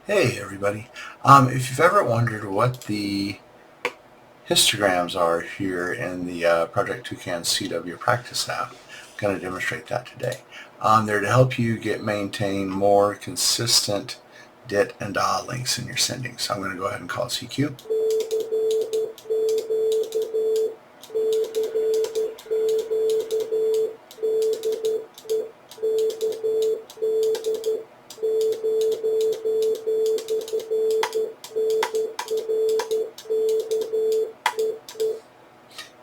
Hey everybody. If you've ever wondered what the histograms are here in the Project TouCans CW practice app, I'm going to demonstrate that today. They're to help you maintain more consistent dit and dah links in your sending. So I'm going to go ahead and call CQ.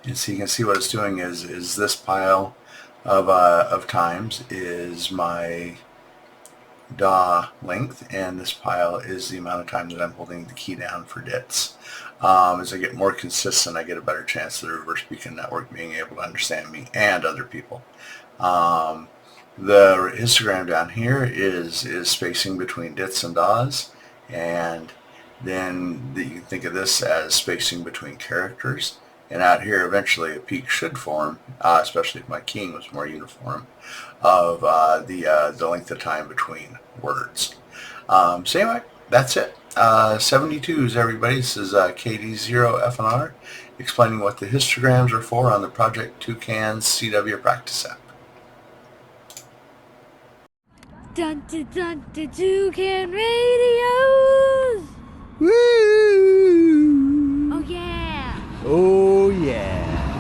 And so you can see what it's doing is this pile of times is my dah length, and this pile is the amount of time that I'm holding the key down for dits. As I get more consistent, I get a better chance of the reverse beacon network being able to understand me and other people. The histogram down here is spacing between dits and dahs, and then you can think of this as spacing between characters. And out here, eventually, a peak should form, especially if my keying was more uniform, of the length of time between words. So anyway, that's it. 72s, everybody. This is KD0FNR explaining what the histograms are for on the Project TouCans CW practice app. Dun dun dun dun, TouCan Radio.